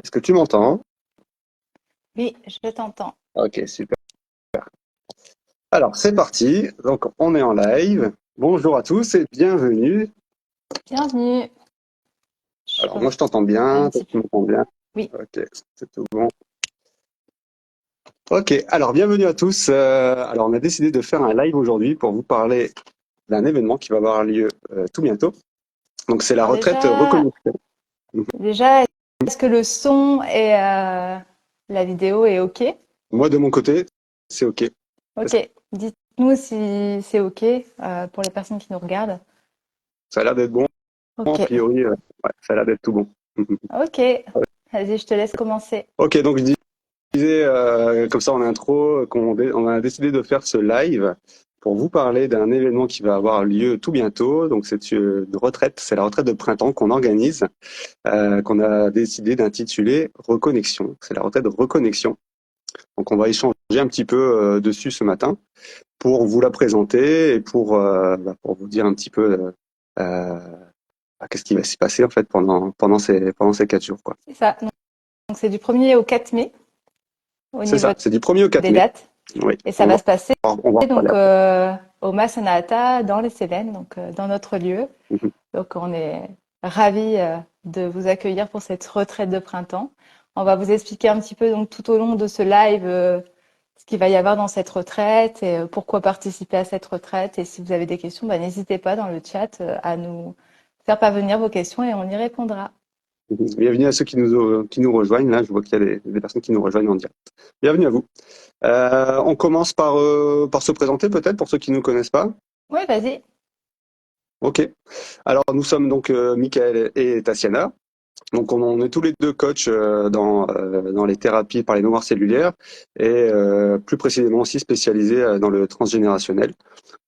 Est-ce que tu m'entends? Oui, je t'entends. Ok, super. Alors, c'est parti. Donc, on est en live. Bonjour à tous et bienvenue. Bienvenue. Alors, Je moi, je t'entends fais bien. un Toi, petit tu peu. m'entends bien. Oui. Ok, c'est tout bon. Ok, alors, bienvenue à tous. Alors, on a décidé de faire un live aujourd'hui pour vous parler d'un événement qui va avoir lieu tout bientôt. Donc, c'est la Alors retraite déjà, reconnaissance. déjà, est-ce que le son et la vidéo est OK? Moi, de mon côté, c'est ok. Est-ce que OK. Dites-nous si c'est OK pour les personnes qui nous regardent. ça a l'air d'être bon? A OK. priori, ouais, ça a l'air d'être tout bon. OK. Vas-y, je te laisse commencer. Ok, donc je disais, comme ça en intro, on a décidé de faire ce live pour vous parler d'un événement qui va avoir lieu tout bientôt. Donc c'est une retraite, c'est la retraite de printemps qu'on organise, qu'on a décidé d'intituler Reconnexion. C'est la retraite de reconnexion. Donc on va échanger un petit peu dessus ce matin pour vous la présenter et pour vous dire un petit peu qu'est-ce qui va s'y passer en fait pendant ces 4 jours quoi. C'est ça. Donc c'est du 1er au 4 mai au C'est niveau ça, c'est du 1er au 4 des mai. dates. Oui, Et ça va se passer on va en parler donc après. au Massanata dans les Cévennes, donc dans notre lieu. Mhm. Donc, on est ravis de vous accueillir pour cette retraite de printemps. On va vous expliquer un petit peu donc tout au long de ce live ce qu'il va y avoir dans cette retraite et pourquoi participer à cette retraite. Et si vous avez des questions, bah, n'hésitez pas dans le chat à nous faire parvenir vos questions et on y répondra. Bienvenue à ceux qui nous rejoignent. Là, je vois qu'il y a des personnes qui nous rejoignent en direct. Bienvenue à vous. On commence par se présenter peut-être pour ceux qui ne nous connaissent pas. Oui, vas-y. Ok. Alors, nous sommes donc Michael et Tatiana. Donc, on est tous les deux coachs dans les thérapies par les mémoires cellulaires et plus précisément aussi spécialisés dans le transgénérationnel.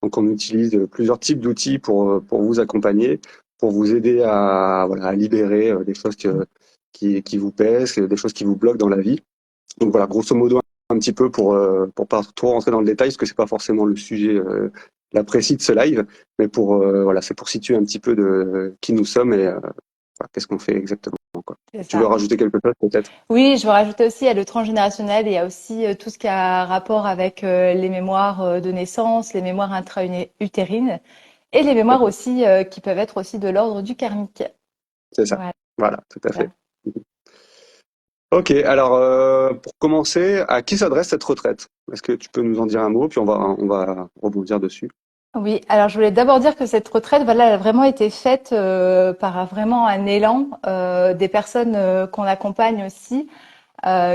Donc, on utilise plusieurs types d'outils pour vous accompagner, pour vous aider voilà, à libérer des choses qui vous pèsent, des choses qui vous bloquent dans la vie. Donc voilà, grosso modo, un petit peu pour pas trop rentrer dans le détail, parce que c'est pas forcément le sujet là précis de ce live, mais voilà, c'est pour situer un petit peu de qui nous sommes et voilà, qu'est-ce qu'on fait exactement, quoi. C'est Tu veux ça. rajouter quelque chose peut-être? Oui, je veux rajouter aussi, il y a le transgénérationnel, il y a aussi tout ce qui a rapport avec les mémoires de naissance, les mémoires intra-utérines et les mémoires aussi qui peuvent être aussi de l'ordre du karmique. C'est ça. Voilà. Voilà, tout à fait. Ok, alors pour commencer, à qui s'adresse cette retraite? Est-ce que tu peux nous en dire un mot, puis on va rebondir dessus. Oui, alors je voulais d'abord dire que cette retraite, voilà, elle a vraiment été faite par vraiment un élan des personnes qu'on accompagne aussi,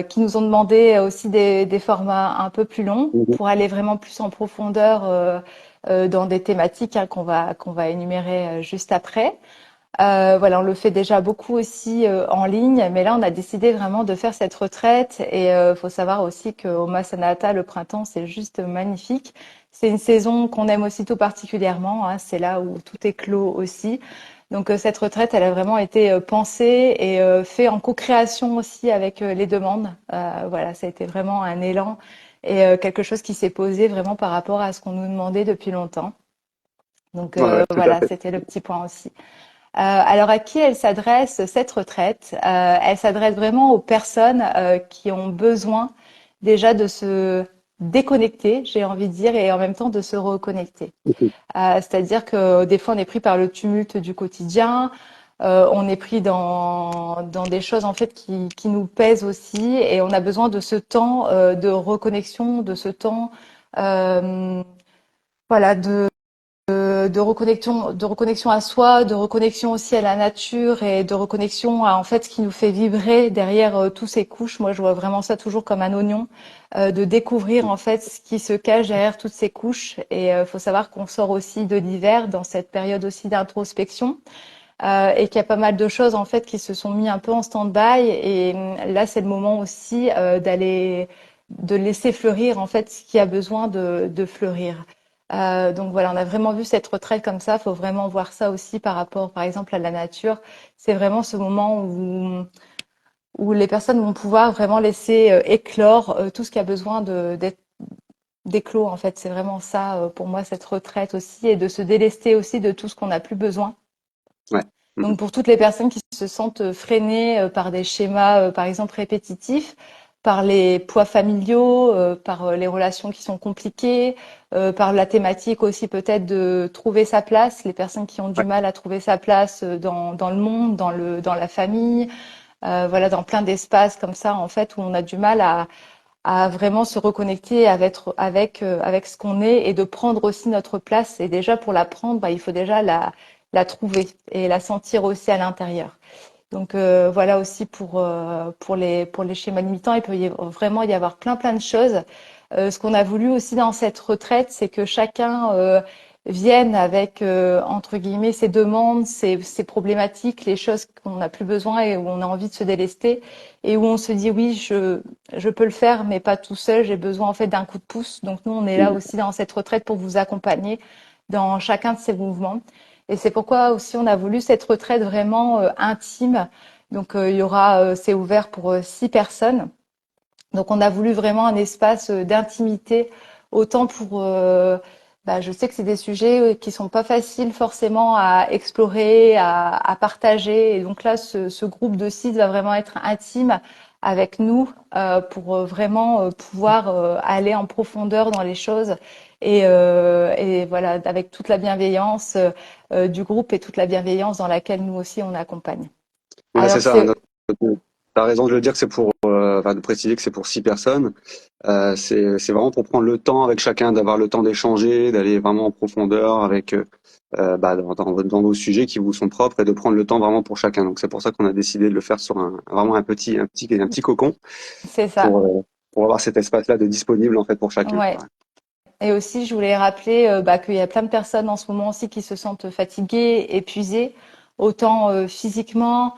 qui nous ont demandé aussi des formats un peu plus longs Mhm. pour aller vraiment plus en profondeur dans des thématiques hein, qu'on va énumérer juste après. Voilà, on le fait déjà beaucoup aussi en ligne, mais là, on a décidé vraiment de faire cette retraite. Et faut savoir aussi qu'au Massanata, le printemps, c'est juste magnifique. C'est une saison qu'on aime aussi tout particulièrement. Hein, c'est là où tout est clos aussi. Donc cette retraite, elle a vraiment été pensée et fait en co-création aussi avec les demandes. Voilà, ça a été vraiment un élan et quelque chose qui s'est posé vraiment par rapport à ce qu'on nous demandait depuis longtemps. Donc Ouais, ouais, tout à voilà, fait. c'était le petit point aussi. Alors à qui elle s'adresse cette retraite? Elle s'adresse vraiment aux personnes qui ont besoin déjà de se déconnecter, j'ai envie de dire, et en même temps de se reconnecter. Mhm. C'est-à-dire que des fois on est pris par le tumulte du quotidien, on est pris dans des choses en fait qui nous pèsent aussi, et on a besoin de ce temps de reconnexion, de ce temps, euh, voilà, de reconnexion à soi, de reconnexion aussi à la nature et de reconnexion à en fait ce qui nous fait vibrer derrière tous ces couches. Moi, je vois vraiment ça toujours comme un oignon, de découvrir en fait ce qui se cache derrière toutes ces couches. Et faut savoir qu'on sort aussi de l'hiver dans cette période aussi d'introspection et qu'il y a pas mal de choses en fait qui se sont mis un peu en stand-by. Et là, c'est le moment aussi de laisser fleurir en fait ce qui a besoin de fleurir. Donc voilà, on a vraiment vu cette retraite comme ça. Il faut vraiment voir ça aussi par rapport, par exemple, à la nature. C'est vraiment ce moment où les personnes vont pouvoir vraiment laisser éclore tout ce qui a besoin d'être d'éclos. En fait, c'est vraiment ça pour moi cette retraite aussi et de se délester aussi de tout ce qu'on n'a plus besoin. Ouais. Mhm. Donc pour toutes les personnes qui se sentent freinées par des schémas, par exemple répétitifs, par les poids familiaux, par les relations qui sont compliquées, par la thématique aussi peut-être de trouver sa place, les personnes qui ont du Ouais. mal à trouver sa place dans le monde, dans la famille, voilà, dans plein d'espaces comme ça en fait où on a du mal à vraiment se reconnecter avec ce qu'on est et de prendre aussi notre place. Et déjà, pour la prendre, bah, il faut déjà la trouver et la sentir aussi à l'intérieur. Donc voilà aussi pour les schémas limitants, il peut vraiment y avoir plein de choses. Ce qu'on a voulu aussi dans cette retraite, c'est que chacun vienne avec entre guillemets ses demandes, ses problématiques, les choses qu'on n'a plus besoin et où on a envie de se délester et où on se dit oui, je peux le faire, mais pas tout seul. J'ai besoin en fait d'un coup de pouce. Donc nous, on est là Mhm. aussi dans cette retraite pour vous accompagner dans chacun de ces mouvements. Et c'est pourquoi aussi on a voulu cette retraite vraiment intime. Donc il y aura, c'est ouvert pour 6 personnes. Donc on a voulu vraiment un espace d'intimité, autant pour, bah, je sais que c'est des sujets qui sont pas faciles forcément à explorer, à partager. Et donc là, ce groupe de 6 va vraiment être intime avec nous pour vraiment pouvoir aller en profondeur dans les choses et voilà, avec toute la bienveillance du groupe et toute la bienveillance dans laquelle nous aussi on accompagne. Ouais, c'est Alors ça. c'est T'as raison de le dire que c'est pour, enfin, de préciser que c'est pour 6 personnes. C'est vraiment pour prendre le temps avec chacun, d'avoir le temps d'échanger, d'aller vraiment en profondeur avec, bah, dans vos sujets qui vous sont propres et de prendre le temps vraiment pour chacun. Donc c'est pour ça qu'on a décidé de le faire sur vraiment un petit cocon c'est ça. pour, pour avoir cet espace-là de disponible en fait pour chacun, Ouais. quoi. Et aussi, je voulais rappeler bah, qu'il y a plein de personnes en ce moment aussi qui se sentent fatiguées, épuisées, autant physiquement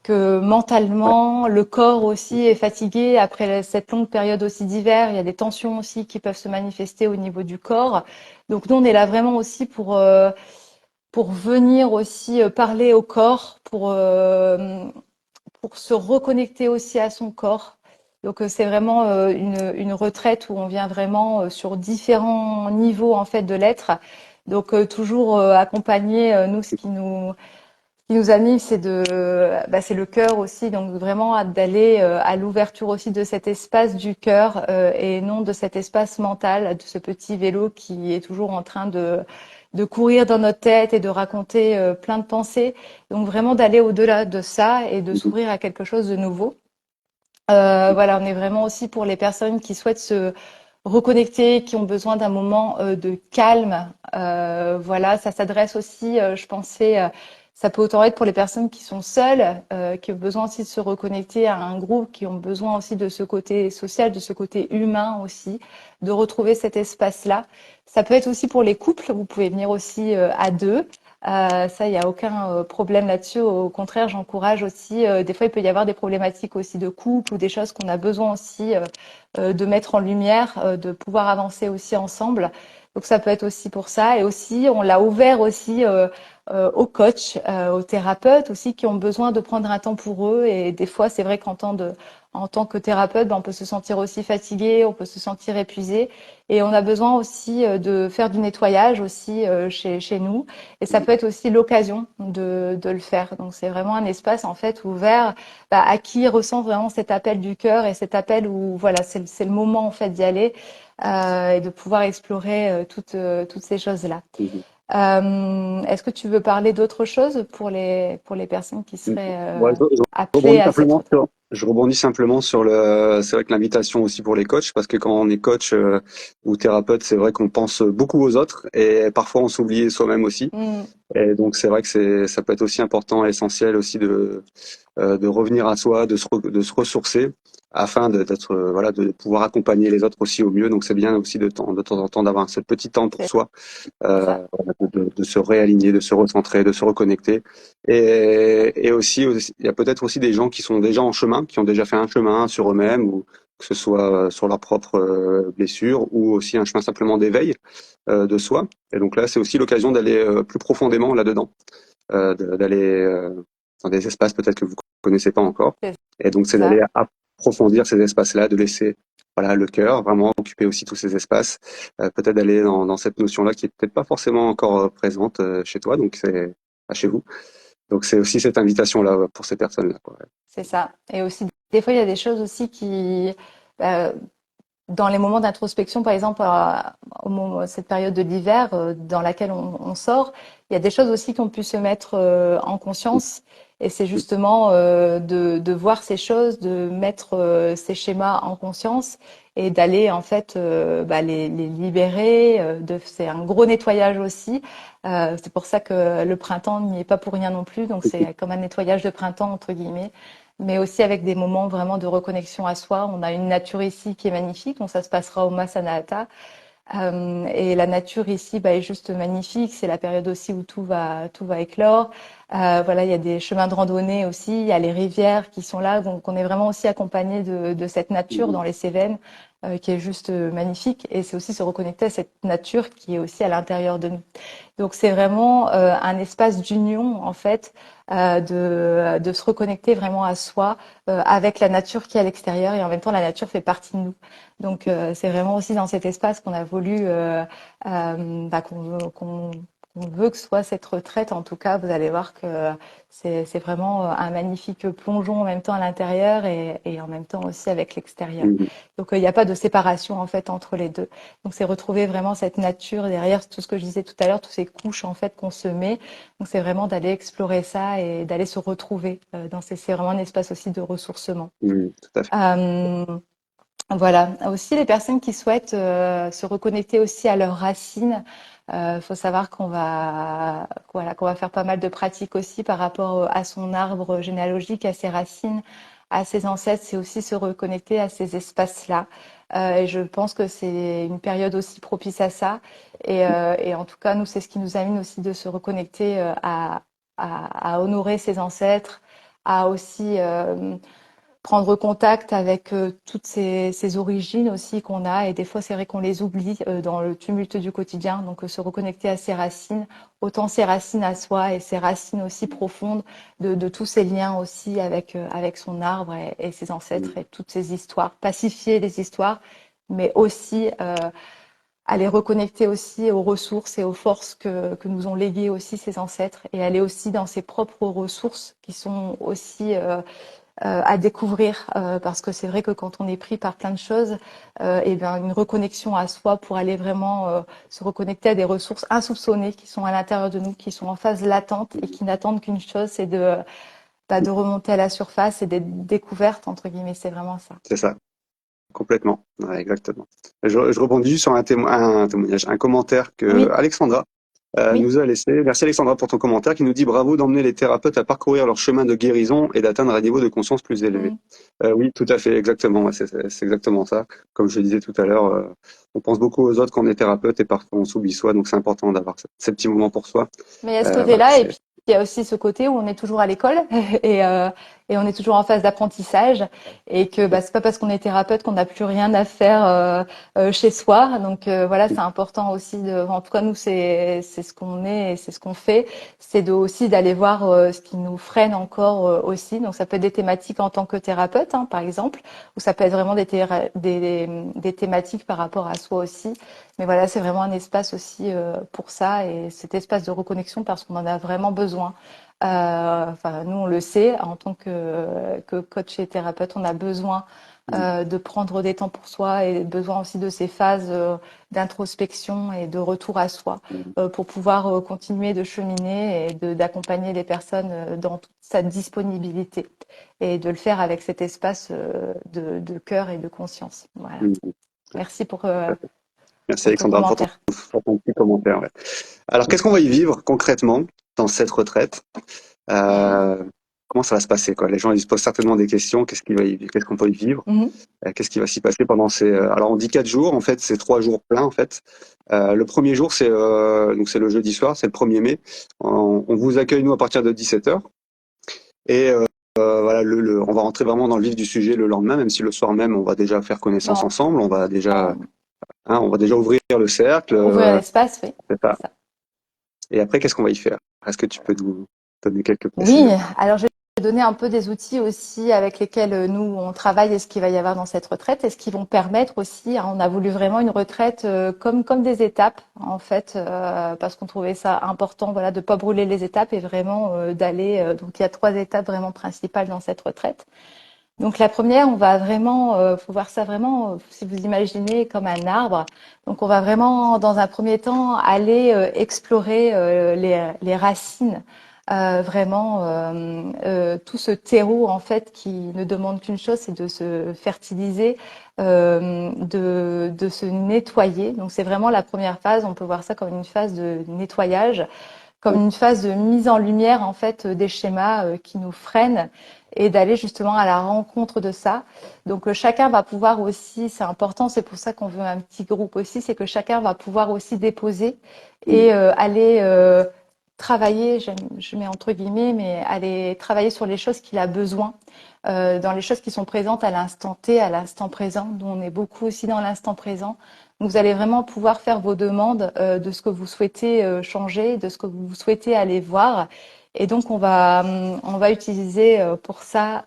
que Ouais. mentalement. Le corps aussi est fatigué après cette longue période aussi d'hiver. Il y a des tensions aussi qui peuvent se manifester au niveau du corps. Donc nous, on est là vraiment aussi pour venir aussi parler au corps, pour se reconnecter aussi à son corps. Donc c'est vraiment une retraite où on vient vraiment sur différents niveaux en fait de l'être. Donc toujours accompagner nous ce qui nous anime c'est c'est le cœur aussi donc vraiment d'aller à l'ouverture aussi de cet espace du cœur et non de cet espace mental de ce petit vélo qui est toujours en train de courir dans notre tête et de raconter plein de pensées. Donc vraiment d'aller au-delà de ça et de Mhm. s'ouvrir à quelque chose de nouveau. Voilà, on est vraiment aussi pour les personnes qui souhaitent se reconnecter, qui ont besoin d'un moment de calme. Voilà, ça s'adresse aussi, je pensais, ça peut autant être pour les personnes qui sont seules, qui ont besoin aussi de se reconnecter à un groupe, qui ont besoin aussi de ce côté social, de ce côté humain aussi, de retrouver cet espace-là. Ça peut être aussi pour les couples, vous pouvez venir aussi à deux. Ça, il n'y a aucun problème là-dessus. Au contraire, j'encourage aussi. Des fois, il peut y avoir des problématiques aussi de couple ou des choses qu'on a besoin aussi de mettre en lumière, de pouvoir avancer aussi ensemble. Donc, ça peut être aussi pour ça. Et aussi, on l'a ouvert aussi aux coachs, aux thérapeutes aussi qui ont besoin de prendre un temps pour eux. Et des fois, c'est vrai en tant que thérapeute, ben, on peut se sentir aussi fatigué, on peut se sentir épuisé. Et on a besoin aussi de faire du nettoyage aussi chez nous. Et ça peut être aussi l'occasion de le faire. Donc c'est vraiment un espace en fait ouvert bah, à qui ressent vraiment cet appel du cœur et cet appel où voilà c'est le moment en fait d'y aller et de pouvoir explorer toutes ces choses-là. Mhm. Est-ce que tu veux parler d'autre chose pour les personnes qui seraient Ouais, appelées à cette retraite? je rebondis simplement sur c'est vrai que l'invitation aussi pour les coachs, parce que quand on est coach ou thérapeute, c'est vrai qu'on pense beaucoup aux autres et parfois on s'oublie soi-même aussi. Mm, Et donc c'est vrai que ça peut être aussi important et essentiel aussi de revenir à soi, de se ressourcer afin d'être voilà de pouvoir accompagner les autres aussi au mieux. Donc c'est bien aussi de temps en temps d'avoir ce petit temps pour c'est soi, ça. de se réaligner, de se recentrer, de se reconnecter. Et aussi il y a peut-être aussi des gens qui sont déjà en chemin, qui ont déjà fait un chemin sur eux-mêmes ou que ce soit sur leurs propres blessures ou aussi un chemin simplement d'éveil de soi. Et donc là, c'est aussi l'occasion d'aller plus profondément là-dedans, d'aller dans des espaces peut-être que vous connaissez pas encore. C'est Et donc, c'est d'aller ça. approfondir ces espaces-là, de laisser voilà le cœur vraiment occuper aussi tous ces espaces. Peut-être d'aller dans cette notion-là qui est peut-être pas forcément encore présente chez toi, donc c'est chez vous. Donc c'est aussi cette invitation-là pour ces personnes-là, quoi. c'est ça. Et aussi, des fois, il y a des choses aussi qui, euh, dans les moments d'introspection, par exemple, au moment, cette période de l'hiver dans laquelle on sort, il y a des choses aussi qu'on pu se mettre en conscience. Et c'est justement de voir ces choses, de mettre ces schémas en conscience et d'aller en fait les libérer. C'est un gros nettoyage aussi. C'est pour ça que le printemps n'y est pas pour rien non plus. Donc c'est comme un nettoyage de printemps entre guillemets, mais aussi avec des moments vraiment de reconnexion à soi. On a une nature ici qui est magnifique, donc ça se passera au Massanahata. Et la nature ici est juste magnifique. C'est la période aussi où tout va éclore. Voilà, il y a des chemins de randonnée aussi, il y a les rivières qui sont là, donc on est vraiment aussi accompagné de cette nature dans les Cévennes, qui est juste magnifique. Et c'est aussi se reconnecter à cette nature qui est aussi à l'intérieur de nous. Donc c'est vraiment un espace d'union en fait, de se reconnecter vraiment à soi avec la nature qui est à l'extérieur et en même temps la nature fait partie de nous. Donc c'est vraiment aussi dans cet espace qu'on a voulu qu'on veut que soit cette retraite. En tout cas, vous allez voir que c'est vraiment un magnifique plongeon en même temps à l'intérieur et en même temps aussi avec l'extérieur. Mhm. Donc il n'y a pas de séparation en fait entre les deux. Donc c'est retrouver vraiment cette nature derrière tout ce que je disais tout à l'heure, toutes ces couches en fait qu'on se met. Donc c'est vraiment d'aller explorer ça et d'aller se retrouver c'est vraiment un espace aussi de ressourcement. Mhm, tout à fait. Euh, voilà. Aussi les personnes qui souhaitent se reconnecter aussi à leurs racines. Faut savoir qu'on va faire pas mal de pratiques aussi par rapport à son arbre généalogique, à ses racines, à ses ancêtres. C'est aussi se reconnecter à ces espaces-là. Et je pense que c'est une période aussi propice à ça. Et en tout cas, nous, c'est ce qui nous amène aussi de se reconnecter à honorer ses ancêtres, à aussi prendre contact avec toutes ces origines aussi qu'on a. Et des fois, c'est vrai qu'on les oublie dans le tumulte du quotidien. Donc, se reconnecter à ses racines, autant ses racines à soi et ses racines aussi profondes de tous ces liens aussi avec son arbre et ses ancêtres et toutes ces histoires. Pacifier les histoires, mais aussi aller reconnecter aussi aux ressources et aux forces que nous ont léguées aussi ses ancêtres et aller aussi dans ses propres ressources qui sont aussi à découvrir parce que c'est vrai que quand on est pris par plein de choses, et bien une reconnexion à soi pour aller vraiment se reconnecter à des ressources insoupçonnées qui sont à l'intérieur de nous, qui sont en phase latente et qui n'attendent qu'une chose, c'est de remonter à la surface et d'être découverte entre guillemets. C'est vraiment ça. C'est ça, complètement. Ouais, exactement. Je rebondis juste sur un témoignage, un commentaire que Oui, Alexandra oui. nous a laissé. Merci Alexandra pour ton commentaire qui nous dit bravo d'emmener les thérapeutes à parcourir leur chemin de guérison et d'atteindre un niveau de conscience plus élevé. Mm. Oui, tout à fait, exactement. Ouais, c'est exactement ça. Comme je le disais tout à l'heure, on pense beaucoup aux autres quand on est thérapeute et parfois on s'oublie soi, donc c'est important d'avoir ces petits moments pour soi. Mais il y a ce Voilà, côté-là, et puis il y a aussi ce côté où on est toujours à l'école et, euh, et on est toujours en phase d'apprentissage et que c'est pas parce qu'on est thérapeute qu'on n'a plus rien à faire chez soi. Donc voilà, c'est important aussi en tout cas nous c'est ce qu'on est et c'est ce qu'on fait, c'est aussi d'aller voir ce qui nous freine encore aussi. Donc ça peut être des thématiques en tant que thérapeute, hein, par exemple, ou ça peut être vraiment des thématiques par rapport à soi aussi. Mais voilà, c'est vraiment un espace aussi pour ça et cet espace de reconnexion parce qu'on en a vraiment besoin. Enfin, nous, on le sait, en tant que coach et thérapeute, on a besoin de prendre des temps pour soi et besoin aussi de ces phases d'introspection et de retour à soi pour pouvoir continuer de cheminer et d'accompagner les personnes dans toute sa disponibilité et de le faire avec cet espace de cœur et de conscience. Voilà. Merci merci pour ton Alexandra commentaire. pour ton petit commentaire. Ouais. Alors, qu'est-ce qu'on va y vivre concrètement dans cette retraite? Euh, Comment ça va se passer, quoi? Les gens ils se posent certainement des questions. Qu'est-ce qu'on peut y vivre? Mhm. Qu'est-ce qui va s'y passer pendant ces alors on dit 4 jours, en fait c'est 3 jours pleins en fait. Le premier jour c'est le jeudi soir, c'est le 1er mai. On vous accueille nous à partir de 17h et voilà on va rentrer vraiment dans le vif du sujet le lendemain, même si le soir même on va déjà faire connaissance Bon, ensemble, on- on va déjà ouvrir le cercle, ouvrir l'espace, oui, c'est ça. c'est ça. Et après qu'est-ce qu'on va y faire? Est-ce que tu peux nous donner quelques Oui, précisions? alors je vais donner un peu des outils aussi avec lesquels nous on travaille et ce qu'il va y avoir dans cette retraite et ce qui vont permettre aussi, hein, on a voulu vraiment une retraite comme des étapes en fait parce qu'on trouvait ça important voilà de pas brûler les étapes et vraiment d'aller donc il y a 3 étapes vraiment principales dans cette retraite. Donc la première, on va vraiment, faut voir ça vraiment, si vous imaginez comme un arbre. Donc on va vraiment, dans un premier temps, aller explorer les racines, vraiment tout ce terreau en fait qui ne demande qu'une chose, c'est de se fertiliser, de se nettoyer. Donc c'est vraiment la première phase. On peut voir ça comme une phase de nettoyage, comme une phase de mise en lumière en fait des schémas qui nous freinent et d'aller justement à la rencontre de ça. Donc chacun va pouvoir aussi, c'est important, c'est pour ça qu'on veut un petit groupe aussi, c'est que chacun va pouvoir aussi déposer et aller travailler, je mets entre guillemets, mais aller travailler sur les choses qu'il a besoin, dans les choses qui sont présentes à l'instant T, à l'instant présent. Nous, on est beaucoup aussi dans l'instant présent. Vous allez vraiment pouvoir faire vos demandes de ce que vous souhaitez changer, de ce que vous souhaitez aller voir. Et donc, on va utiliser pour ça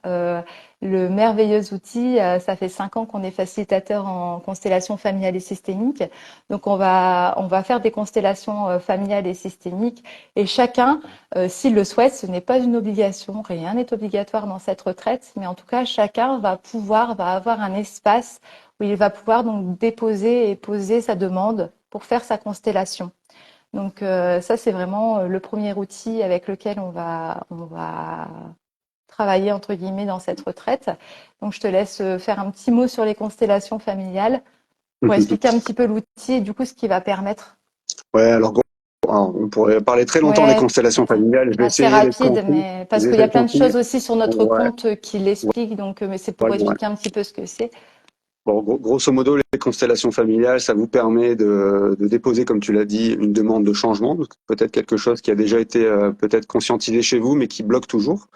le merveilleux outil. Ça fait 5 ans qu'on est facilitateur en constellation familiale et systémique. Donc, on va faire des constellations familiales et systémiques. Et chacun, s'il le souhaite, ce n'est pas une obligation. Rien n'est obligatoire dans cette retraite. Mais en tout cas, chacun va avoir un espace où il va pouvoir donc déposer et poser sa demande pour faire sa constellation. Donc ça, c'est vraiment le premier outil avec lequel on va travailler entre guillemets dans cette retraite. Donc je te laisse faire un petit mot sur les constellations familiales pour expliquer un petit peu l'outil et du coup ce qui va permettre. Ouais, alors, on pourrait parler très longtemps des Ouais, constellations familiales. Je vais assez essayer d'être rapide, concis. mais parce qu'il y J'essaie a de plein de concis. choses aussi sur notre Ouais, compte qui l'expliquent. Donc mais c'est pour voilà. expliquer un petit peu ce que c'est. Bon, grosso modo, les constellations familiales, ça vous permet de déposer, comme tu l'as dit, une demande de changement, donc peut-être quelque chose qui a déjà été peut-être conscientisé chez vous, mais qui bloque toujours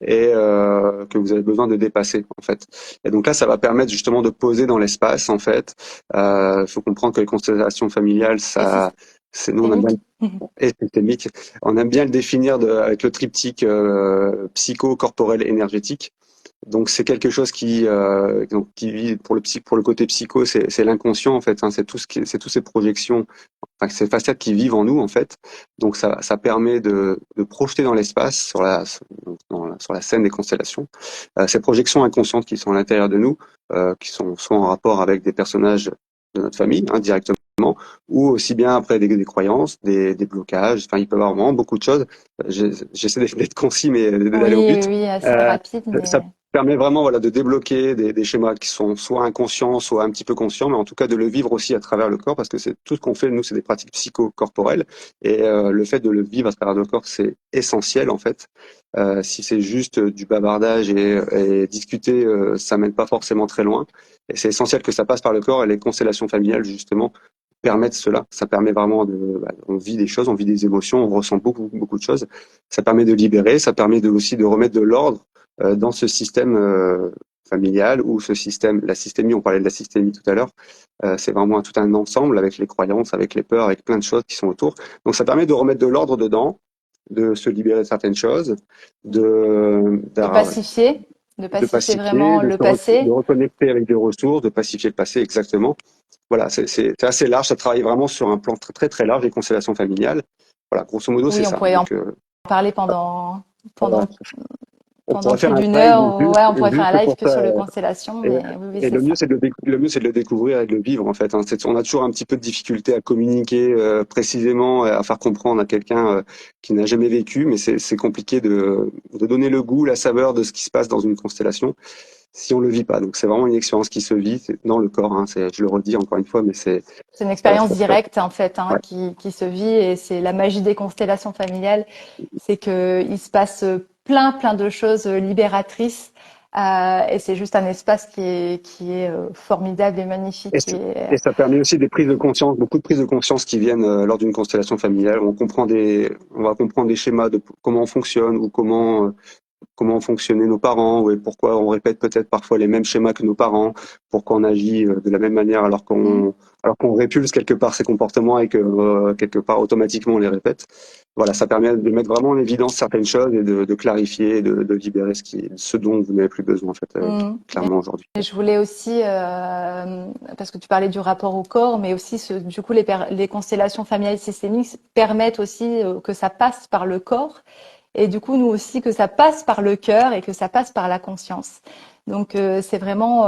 et que vous avez besoin de dépasser en fait. Et donc là, ça va permettre justement de poser dans l'espace en fait. Il faut comprendre que les constellations familiales, Et ça, c'est nous on aime bien systémique. et systémique. On aime bien le définir avec le triptyque psycho, corporel, énergétique. Donc c'est quelque chose qui vit pour le côté psycho, c'est l'inconscient en fait, hein, c'est tous ces projections, enfin ces facettes qui vivent en nous en fait. Donc ça permet de projeter dans l'espace sur la scène des constellations ces projections inconscientes qui sont à l'intérieur de nous, qui sont soit en rapport avec des personnages de notre famille indirectement, ou aussi bien après des croyances, des blocages. Enfin il peut y avoir vraiment beaucoup de choses. J'essaie d'être concis mais d'aller au Oui, oui, but. oui, assez Euh, rapide, mais Ça permet vraiment voilà, de débloquer des schémas qui sont soit inconscients, soit un petit peu conscients, mais en tout cas de le vivre aussi à travers le corps, parce que c'est tout ce qu'on fait, nous, c'est des pratiques psychocorporelles, et le fait de le vivre à travers le corps, c'est essentiel en fait. Si c'est juste du bavardage et discuter, ça mène pas forcément très loin, et c'est essentiel que ça passe par le corps, et les constellations familiales, justement, permettent cela. Ça permet vraiment on vit des choses, on vit des émotions, on ressent beaucoup de choses. Ça permet de libérer, ça permet aussi de remettre de l'ordre dans ce système familial ou ce système, la systémie, on parlait de la systémie tout à l'heure, c'est vraiment tout un ensemble avec les croyances, avec les peurs, avec plein de choses qui sont autour. Donc ça permet de remettre de l'ordre dedans, de se libérer de certaines choses, de, de pacifier, de de pacifier pacifier, vraiment le de passé. reconnecter avec des ressources, de pacifier le passé exactement. Voilà, c'est assez large, ça travaille vraiment sur un plan très large des constellations familiales. Voilà, grosso modo, c'est Oui, on ça. pourrait en Donc, parler pendant, voilà. pendant, On pendant pourrait faire plus un d'une live heure. Ouais, on pourrait faire un juste live pour que ça. sur les constellations, Et, mais oui, oui, et c'est le mieux, ça. c'est de le découvrir et de le vivre, en fait. Hein. On a toujours un petit peu de difficulté à communiquer précisément, à faire comprendre à quelqu'un qui n'a jamais vécu, mais c'est compliqué de donner le goût, la saveur de ce qui se passe dans une constellation si on le vit pas. Donc, c'est vraiment une expérience qui se vit dans le corps. Hein. Je le redis encore une fois, mais C'est une expérience directe, en fait, ouais. qui se vit et c'est la magie des constellations familiales. C'est que il se passe plein de choses libératrices. Et c'est juste un espace qui est formidable et magnifique. Et ça permet aussi des prises de conscience, beaucoup de prises de conscience qui viennent lors d'une constellation familiale. On va comprendre des schémas de comment on fonctionne ou comment comment fonctionnaient nos parents, et pourquoi on répète peut-être parfois les mêmes schémas que nos parents, pourquoi on agit de la même manière Mm. alors qu'on répulse quelque part ces comportements et que quelque part automatiquement on les répète. Voilà, ça permet de mettre vraiment en évidence certaines choses et de clarifier, et de libérer ce dont vous n'avez plus besoin en fait, Mm. clairement aujourd'hui. Et je voulais aussi, parce que tu parlais du rapport au corps, mais aussi du coup les constellations familiales systémiques permettent aussi que ça passe par le corps et du coup nous aussi que ça passe par le cœur et que ça passe par la conscience. Donc c'est vraiment,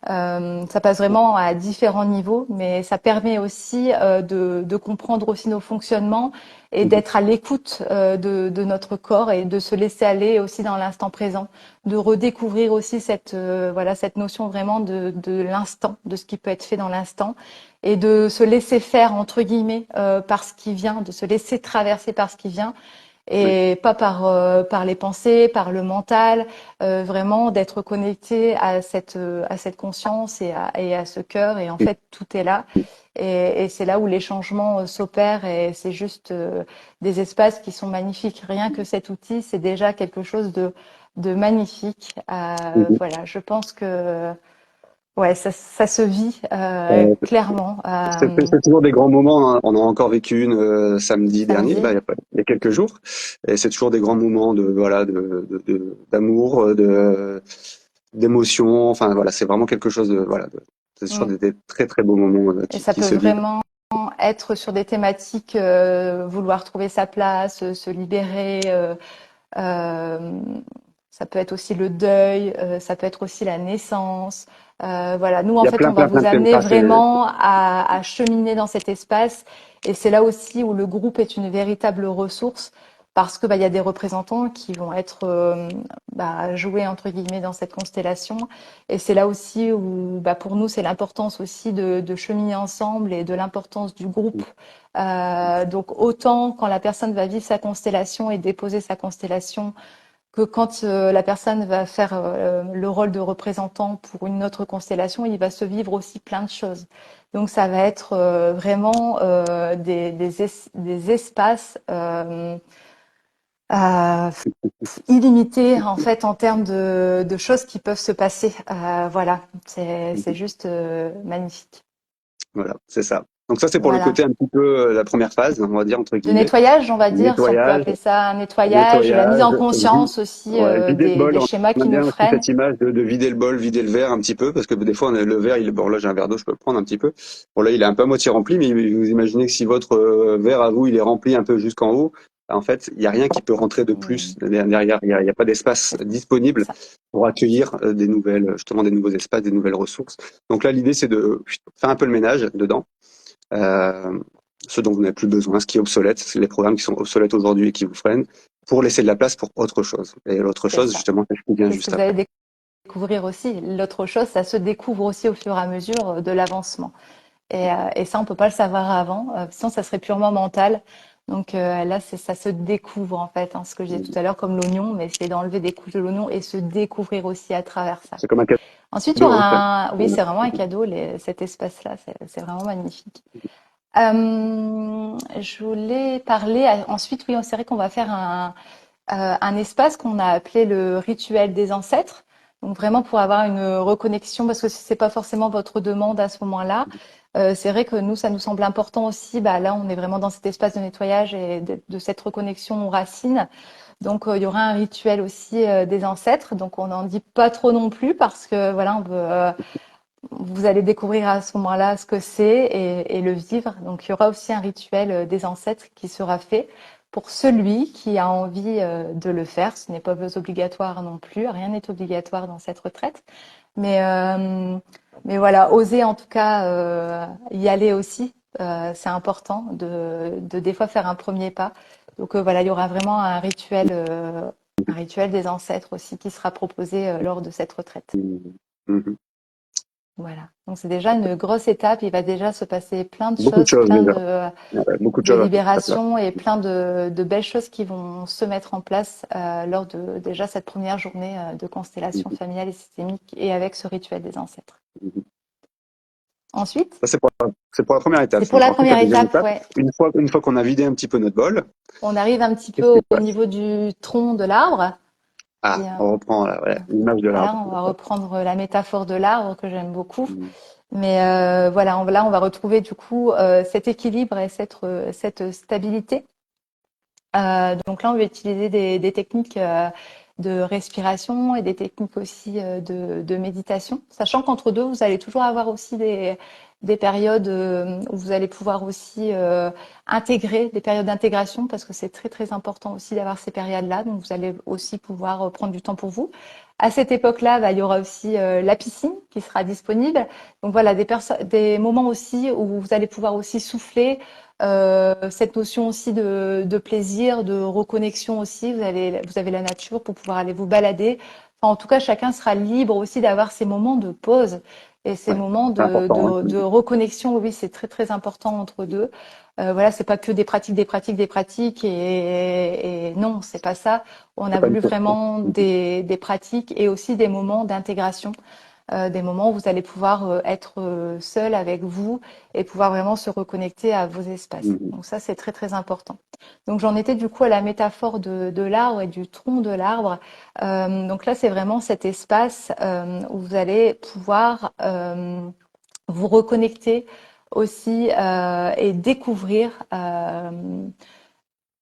ça passe vraiment à différents niveaux, mais ça permet aussi de comprendre aussi nos fonctionnements et Mhm. d'être à l'écoute de notre corps et de se laisser aller aussi dans l'instant présent, de redécouvrir aussi voilà cette notion vraiment de l'instant, de ce qui peut être fait dans l'instant et de se laisser faire entre guillemets par ce qui vient, de se laisser traverser par ce qui vient Oui. et pas par les pensées, par le mental, vraiment d'être connecté à cette conscience et à ce cœur. Et en fait, tout est là. Et c'est là où les changements s'opèrent. Et c'est juste des espaces qui sont magnifiques. Rien que cet outil, c'est déjà quelque chose de magnifique. Mhm. Voilà, je pense que ouais, ça se vit clairement. C'est toujours des grands moments, hein. On a encore vécu une samedi dernier, là, Samedi. il y a quelques jours, et c'est toujours des grands moments de voilà d'amour, d'émotion. Enfin voilà, c'est vraiment quelque chose de voilà, c'est toujours Mm. des très très beaux moments Et ça qui peut se vivent. vraiment être sur des thématiques, vouloir trouver sa place, se libérer. Euh, Ça peut être aussi le deuil, ça peut être aussi la naissance. Voilà, nous Il en y a fait, on va plein vous de thèmes. amener Enfin, vraiment à cheminer dans cet espace, et c'est là aussi où le groupe est une véritable ressource parce que bah il y a des représentants qui vont être joués entre guillemets dans cette constellation, et c'est là aussi où bah pour nous c'est l'importance aussi de cheminer ensemble et de l'importance du groupe. Donc autant quand la personne va vivre sa constellation et déposer sa constellation que quand la personne va faire le rôle de représentant pour une autre constellation, il va se vivre aussi plein de choses. Donc ça va être vraiment des espaces euh, illimités en fait en termes de choses qui peuvent se passer. Voilà, c'est juste magnifique. voilà, c'est ça. Donc ça, c'est pour le Voilà. côté un petit peu la première phase, on va dire entre De guillemets, nettoyage, on va dire, si on peut nettoyage. appeler ça un nettoyage, la mise Nettoyage, en conscience aussi ouais, vider le bol. des schémas On a qui nous bien aussi freinent. cette image de vider le bol, vider le verre un petit peu, parce que des fois, le verre, bon là j'ai un verre d'eau, je peux le prendre un petit peu. Bon là, il est un peu à moitié rempli, mais vous imaginez que si votre verre à vous, il est rempli un peu jusqu'en haut, en fait, il n'y a rien qui peut rentrer de plus Mm. derrière. Il y a pas d'espace disponible Ça. pour accueillir des nouvelles, justement des nouveaux espaces, des nouvelles ressources. Donc là, l'idée, c'est de faire un peu le ménage dedans. Euh, ce dont vous n'avez plus besoin, ce qui est obsolète, c'est les programmes qui sont obsolètes aujourd'hui et qui vous freinent, pour laisser de la place pour autre chose. Et l'autre C'est chose, ça. justement, c'est ce qui Et vient c'est ce que juste vous après. allez découvrir aussi. L'autre chose, ça se découvre aussi au fur et à mesure de l'avancement. Et ça, on peut pas le savoir avant, sinon ça serait purement mental. Donc là, ça se découvre en fait, hein, ce que je disais tout à l'heure, comme l'oignon, mais c'est d'enlever des couches de l'oignon et se découvrir aussi à travers ça. C'est comme un Ensuite, il y cadeau, hein. aura oui, Voilà. c'est vraiment un cadeau, cet espace-là, c'est vraiment magnifique. Je voulais parler, ensuite, oui, c'est vrai qu'on va faire un espace qu'on a appelé le rituel des ancêtres. Donc vraiment pour avoir une reconnexion, parce que si c'est pas forcément votre demande à ce moment-là, c'est vrai que nous, ça nous semble important aussi. Bah, là, on est vraiment dans cet espace de nettoyage et de cette reconnexion aux racines. Donc il y aura un rituel aussi des ancêtres. Donc on n'en dit pas trop non plus parce que voilà, on veut, vous allez découvrir à ce moment-là ce que c'est et le vivre. Donc il y aura aussi un rituel des ancêtres qui sera fait pour celui qui a envie de le faire. Ce n'est pas obligatoire non plus, rien n'est obligatoire dans cette retraite. Mais, euh, mais voilà, oser en tout cas y aller aussi, c'est important de des fois faire un premier pas. Donc voilà, il y aura vraiment un rituel des ancêtres aussi qui sera proposé lors de cette retraite. Mhm. Voilà. Donc c'est déjà une grosse étape. Il va déjà se passer plein de Beaucoup de choses, choses plein déjà. Ouais, beaucoup de de choses à faire là. libérations et plein de belles choses qui vont se mettre en place lors de déjà cette première journée de constellation Mhm. familiale et systémique et avec ce rituel des ancêtres. Mhm. Ensuite, Ça, c'est pour la première étape. c'est pour la Ensuite, la première deuxième étape, étape, ouais. une fois qu'on a vidé un petit peu notre bol, On arrive un petit qu'est-ce peu qui se au passe? niveau du tronc de l'arbre. Ah, on reprend là, ouais, l'image de voilà, l'arbre. on va reprendre la métaphore de l'arbre que j'aime beaucoup. Mhm. Mais voilà, là, on va retrouver du coup cet équilibre et cette stabilité. Donc là, on va utiliser des techniques de respiration et des techniques aussi de méditation, sachant qu'entre deux, vous allez toujours avoir aussi des périodes où vous allez pouvoir aussi intégrer des périodes d'intégration parce que c'est très très important aussi d'avoir ces périodes-là. Donc vous allez aussi pouvoir prendre du temps pour vous. À cette époque-là, bah, il y aura aussi la piscine qui sera disponible. Donc voilà, des moments aussi où vous allez pouvoir aussi souffler, cette notion aussi de plaisir, de reconnexion aussi. Vous avez la nature pour pouvoir aller vous balader. Enfin, en tout cas, chacun sera libre aussi d'avoir ces moments de pause et ces Ouais, moments c'est important, hein. de reconnexion. Oui, c'est très très important entre deux. Voilà, c'est pas que des pratiques et non, c'est pas ça. On C'est a pas une voulu course, quoi. vraiment des pratiques et aussi des moments d'intégration, des moments où vous allez pouvoir être seul avec vous et pouvoir vraiment se reconnecter à vos espaces. Mhm. Donc ça, c'est très très important. Donc j'en étais du coup à la métaphore de l'arbre et du tronc de l'arbre. Donc là, c'est vraiment cet espace où vous allez pouvoir vous reconnecter aussi et découvrir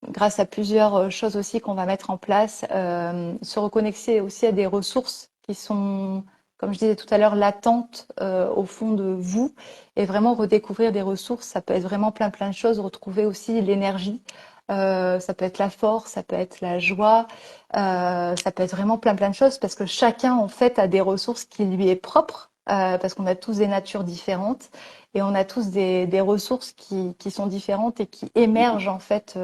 grâce à plusieurs choses aussi qu'on va mettre en place, se reconnecter aussi à des ressources qui sont, comme je disais tout à l'heure, latentes au fond de vous et vraiment redécouvrir des ressources. Ça peut être vraiment plein plein de choses, retrouver aussi l'énergie. Ça peut être la force, ça peut être la joie, ça peut être vraiment plein plein de choses parce que chacun en fait a des ressources qui lui est propre parce qu'on a tous des natures différentes et on a tous des ressources qui sont différentes et qui émergent en fait.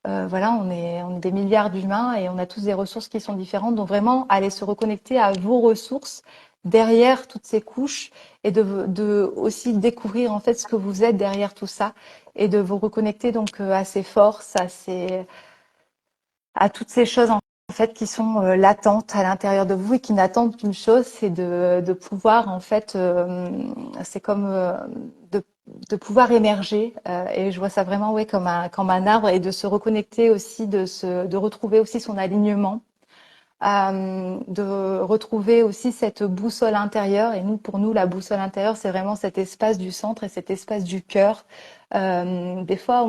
Voilà, on est des milliards d'humains et on a tous des ressources qui sont différentes. Donc vraiment, aller se reconnecter à vos ressources derrière toutes ces couches et de aussi découvrir en fait ce que vous êtes derrière tout ça et de vous reconnecter donc à ces forces, à toutes ces choses en fait qui sont latentes à l'intérieur de vous et qui n'attendent qu'une chose, c'est de pouvoir en fait, c'est comme de, de pouvoir émerger et je vois ça vraiment ouais comme un arbre et de se reconnecter aussi, de retrouver aussi son alignement, de retrouver aussi cette boussole intérieure et nous pour nous la boussole intérieure c'est vraiment cet espace du centre et cet espace du cœur. Des fois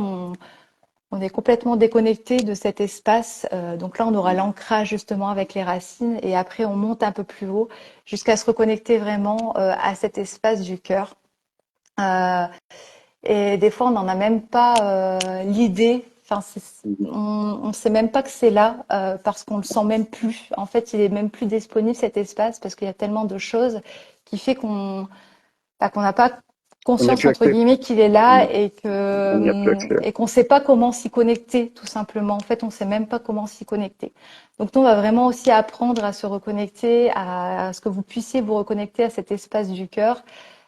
on est complètement déconnecté de cet espace. Donc là, on aura l'ancrage justement avec les racines et après, on monte un peu plus haut jusqu'à se reconnecter vraiment à cet espace du cœur. Euh, et des fois, on n'en a même pas l'idée. Enfin, Mhm. on sait même pas que c'est là parce qu'on le sent même plus. En fait, il est même plus disponible cet espace parce qu'il y a tellement de choses qui fait qu'on n'a pas On n'y a conscience plus entre accès. guillemets qu'il est là Mhm. et On n'y a plus que accès. et qu'on sait pas comment s'y connecter tout simplement. En fait, on sait même pas comment s'y connecter. Donc, nous, on va vraiment aussi apprendre à se reconnecter, à ce que vous puissiez vous reconnecter à cet espace du cœur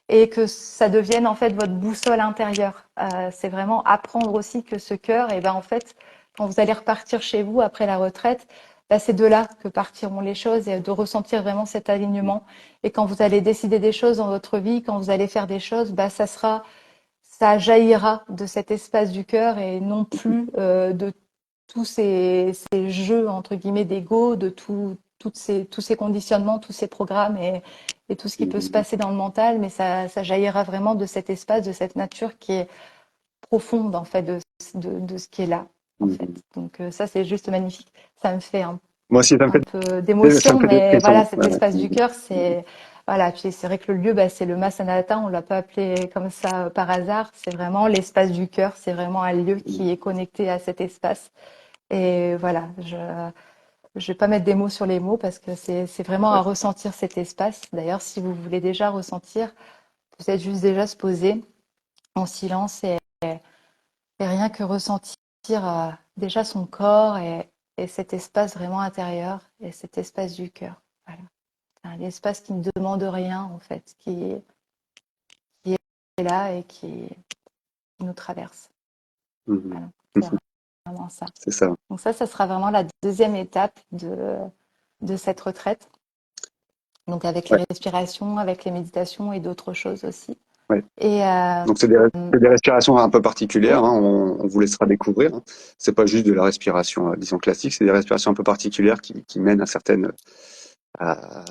et que ça devienne en fait votre boussole intérieure. C'est vraiment apprendre aussi que ce cœur, et ben en fait, quand vous allez repartir chez vous après la retraite, ben, c'est de là que partiront les choses et de ressentir vraiment cet alignement. Et quand vous allez décider des choses dans votre vie, quand vous allez faire des choses, ben ça jaillira de cet espace du cœur et non plus de tous ces jeux entre guillemets d'ego, de tous ces conditionnements, tous ces programmes et tout ce qui peut se Mhm. passer dans le mental, mais ça jaillira vraiment de cet espace, de cette nature qui est profonde en fait de ce qui est là en fait. Mhm. Donc ça c'est juste magnifique. Ça me fait Moi aussi, un peu ça me d'émotion, fait des mais frissons. voilà, cet Ouais. espace du Mhm. cœur, Mhm. c'est voilà. Puis c'est vrai que le lieu, bah, c'est le Massanata, on l'a pas appelé comme ça par hasard. C'est vraiment l'espace du cœur. C'est vraiment un lieu qui est connecté à cet espace. Et voilà, je vais pas mettre des mots sur les mots parce que c'est vraiment à Ouais. ressentir cet espace. D'ailleurs, si vous voulez déjà ressentir, peut-être juste déjà se poser en silence et rien que ressentir déjà son corps et cet espace vraiment intérieur et cet espace du cœur. Voilà. C'est un espace qui ne demande rien en fait, qui est là et qui nous traverse. Mhm. Voilà. C'est vraiment ça. C'est ça. Donc ça sera vraiment la deuxième étape de cette retraite. Donc avec Ouais. les respirations, avec les méditations et d'autres choses aussi. Ouais. Et Donc c'est des respirations un peu particulières, oui, hein, on vous laissera découvrir, hein. C'est pas juste de la respiration, disons classique, c'est des respirations un peu particulières qui mènent à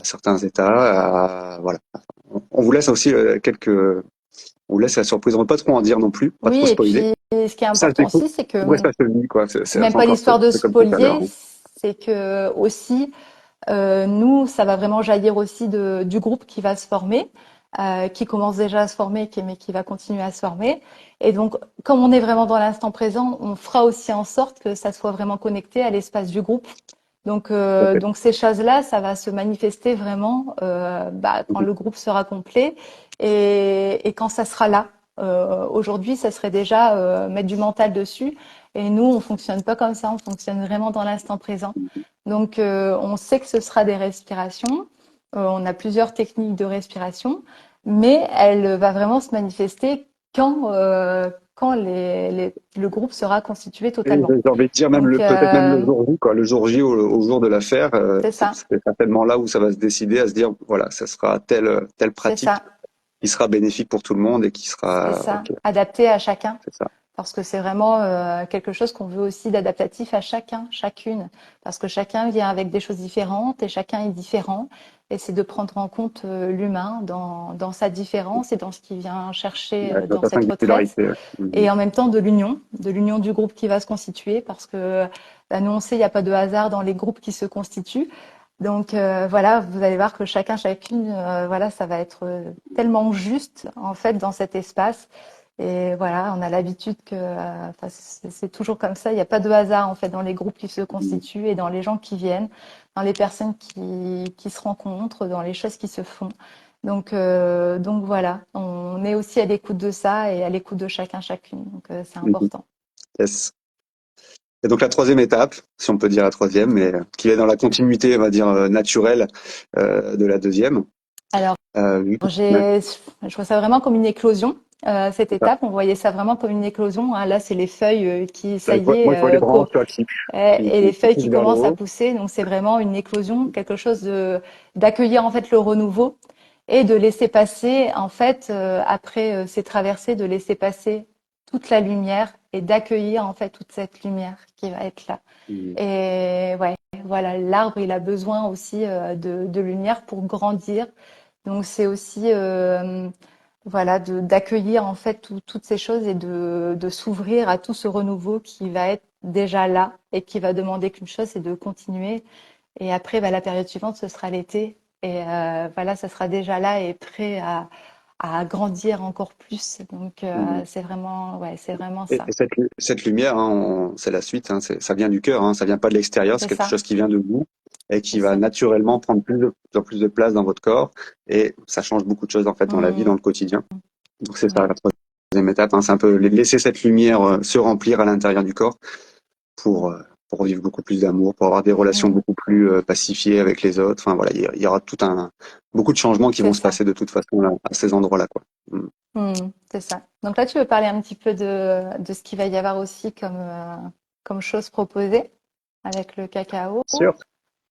certains états. Voilà. On vous laisse aussi on vous laisse la surprise. On ne veut pas trop en dire non plus, pas oui, trop et spoiler. puis ce qui est Ça se important découvre. aussi, c'est Ouais, que ça se vit, quoi. c'est même pas Encore, l'histoire de c'est comme tout à l'heure, spolier, hein. c'est que aussi nous, ça va vraiment jaillir aussi du groupe qui va se former, qui commence déjà à se former, mais qui va continuer à se former. Et donc, comme on est vraiment dans l'instant présent, on fera aussi en sorte que ça soit vraiment connecté à l'espace du groupe. Tout à fait. Donc ces choses-là, ça va se manifester vraiment quand Mhm. le groupe sera complet et quand ça sera là. Aujourd'hui, ça serait déjà mettre du mental dessus. Et nous, on fonctionne pas comme ça. On fonctionne vraiment dans l'instant présent. Donc, on sait que ce sera des respirations. On a plusieurs techniques de respiration, mais elle va vraiment se manifester quand le groupe sera constitué Et totalement. j'ai envie de dire même Donc, peut-être même le jour J, quoi. Le jour J au jour de l'affaire, c'est ça, c'est certainement là où ça va se décider à se dire, voilà, ça sera telle c'est pratique ça, qui sera bénéfique pour tout le monde et qui c'est sera, ça, ok, adapté à chacun. c'est ça. Parce que c'est vraiment quelque chose qu'on veut aussi d'adaptatif à chacun, chacune. Parce que chacun vient avec des choses différentes et chacun est différent. Et c'est de prendre en compte l'humain dans sa différence et dans ce qu'il vient chercher Ouais, dans dans sa cette retraite. singularité. Ouais. Mhm. Et en même temps de l'union du groupe qui va se constituer. Parce que nous, on sait, il n'y a pas de hasard dans les groupes qui se constituent. Donc voilà, vous allez voir que chacun, chacune, voilà, ça va être tellement juste en fait dans cet espace. Et voilà, on a l'habitude que c'est toujours comme ça. Il n'y a pas de hasard en fait dans les groupes qui se constituent et dans les gens qui viennent, dans les personnes qui se rencontrent, dans les choses qui se font. Donc voilà, on est aussi à l'écoute de ça et à l'écoute de chacun, chacune. Donc c'est Mhm. important. Yes. Et donc la troisième étape, si on peut dire la troisième, mais qui est dans la continuité, on va dire naturelle de la deuxième. Alors Ouais, je vois ça vraiment comme une éclosion. Cette c'est ça. étape, on voyait ça vraiment comme une éclosion. Hein. Là, c'est les feuilles qui, ça y Moi, est, je vois les branches tu vois, et les qui feuilles poussent qui vers le commencent à haut. pousser. Donc c'est vraiment une éclosion, quelque chose d'accueillir en fait le renouveau et de laisser passer en fait après ces traversées, de laisser passer toute la lumière et d'accueillir en fait toute cette lumière qui va être là. Mhm. Et ouais, voilà, l'arbre il a besoin aussi de lumière pour grandir. Donc c'est aussi voilà d'accueillir en fait toutes ces choses et de s'ouvrir à tout ce renouveau qui va être déjà là et qui va demander qu'une chose, c'est de continuer. Et après, la période suivante, ce sera l'été. Et voilà, ça sera déjà là et prêt à grandir encore plus. Donc Mhm. c'est vraiment Et ça. cette lumière, hein, c'est la suite, hein, ça vient du cœur, hein, ça vient pas de l'extérieur, c'est C'est quelque ça, chose qui vient de vous et c'est qui va ça. naturellement prendre plus en plus de place dans votre corps et ça change beaucoup de choses en fait dans la vie, dans Mmh, le quotidien. Donc c'est ça ouais, la troisième étape, hein, c'est un peu laisser cette lumière se remplir à l'intérieur du corps pour euh, pour vivre beaucoup plus d'amour, pour avoir des relations mmh, beaucoup plus pacifiées avec les autres. Enfin voilà, il y aura beaucoup de changements qui c'est vont se ça. passer de toute façon là, à ces endroits-là, quoi. Mm. C'est ça. Donc là, tu veux parler un petit peu de ce qu'il va y avoir aussi comme chose proposée avec le cacao Sûr.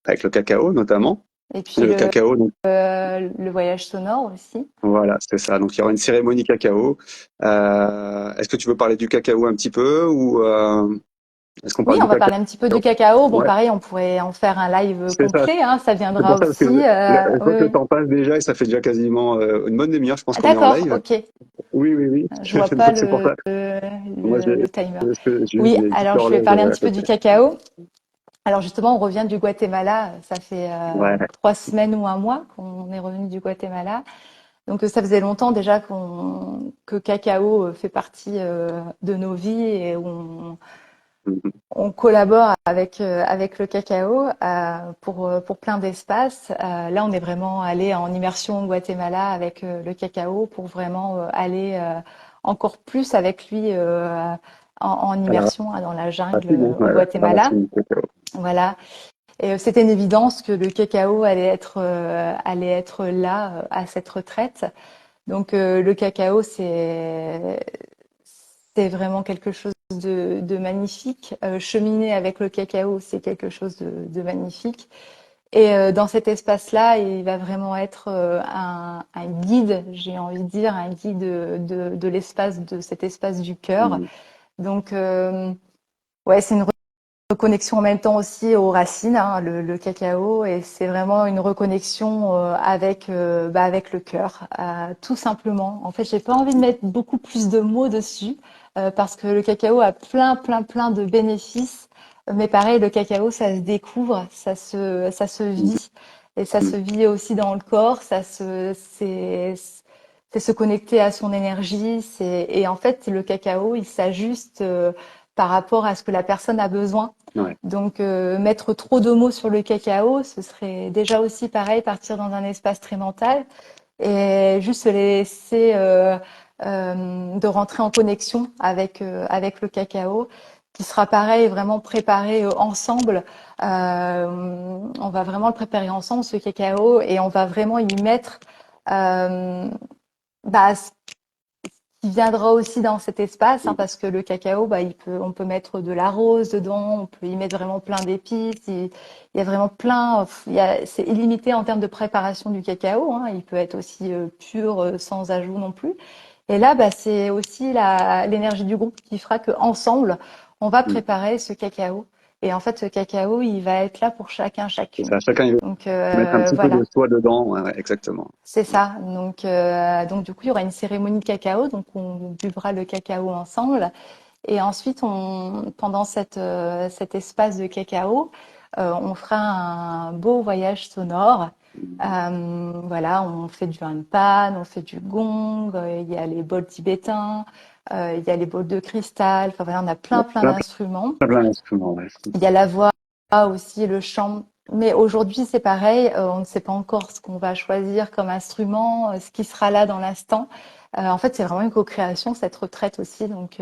Avec le cacao notamment. et puis Le cacao, donc le voyage sonore aussi. voilà, c'est ça. Donc il y aura une cérémonie cacao. Est-ce que tu veux parler du cacao un petit peu ou est-ce qu'on Oui, parle on du va cacao? parler un petit peu du cacao. Bon, Ouais, pareil, on pourrait en faire un live c'est ça. complet, hein, ça C'est viendra pour ça parce que aussi. je vois que le Oui, oui. temps passe déjà et ça fait déjà quasiment une bonne demi-heure, je pense Ah, qu'on est en d'accord, live. ok. Oui, oui, oui. Je vois pas Donc c'est pour ça. Moi, le timer. j'ai Oui, une petite alors je vais horloge parler un à petit peu du côté. cacao. Alors justement, on revient du Guatemala. Ça fait Ouais. 3 semaines ou un mois qu'on est revenu du Guatemala. Donc ça faisait longtemps déjà que cacao fait partie de nos vies et Mhm. on collabore avec le cacao pour plein d'espaces. Là, on est vraiment allé en immersion au Guatemala avec le cacao pour vraiment aller encore plus avec lui en À la immersion dans la jungle racine, hein, au ouais, à la Guatemala. racine du cacao. Voilà. Et c'était une évidence que le cacao allait être là à cette retraite. Donc le cacao, c'est vraiment quelque chose de magnifique. Cheminer avec le cacao, c'est quelque chose de magnifique. Et dans cet espace-là, il va vraiment être un guide, j'ai envie de dire, un guide de l'espace, de cet espace du cœur. Mhm. Donc, ouais, c'est une reconnexion en même temps aussi aux racines, hein, le cacao, et c'est vraiment une reconnexion avec le cœur, tout simplement. En fait, j'ai pas envie de mettre beaucoup plus de mots dessus parce que le cacao a plein de bénéfices. Mais pareil, le cacao, ça se découvre, ça se vit, et ça se vit aussi dans le corps. C'est se connecter à son énergie. Et en fait, le cacao, il s'ajuste par rapport à ce que la personne a besoin. Ouais. Donc, mettre trop de mots sur le cacao, ce serait déjà aussi pareil, partir dans un espace très mental et juste se laisser de rentrer en connexion avec le cacao, qui sera pareil, vraiment préparé ensemble. On va vraiment le préparer ensemble, ce cacao, et on va vraiment y mettre ce qui viendra aussi dans cet espace, hein, parce que le cacao, on peut mettre de la rose dedans, on peut y mettre vraiment plein d'épices. Il y a vraiment c'est illimité en termes de préparation du cacao, hein. Il peut être aussi pur, sans ajout non plus. Et là, c'est aussi l'énergie du groupe qui fera qu'ensemble, on va Mhm. préparer ce cacao. Et en fait, ce cacao, il va être là pour chacun, C'est chacune. ça. Chacun il veut Donc mettre un petit peu de voilà. soi dedans. Ouais, ouais, exactement. C'est ça. Donc du coup, il y aura une cérémonie de cacao. Donc, on buvra le cacao ensemble. Et ensuite, pendant cet espace de cacao, on fera un beau voyage sonore. Voilà, on fait du handpan, on fait du gong. Il y a les bols tibétains, il y a les bols de cristal. Enfin voilà, on a Il y a plein d'instruments. plein d'instruments. Ouais. Il y a la voix aussi, le chant. Mais aujourd'hui, c'est pareil, on ne sait pas encore ce qu'on va choisir comme instrument, ce qui sera là dans l'instant. En fait, c'est vraiment une co-création, cette retraite aussi. Donc,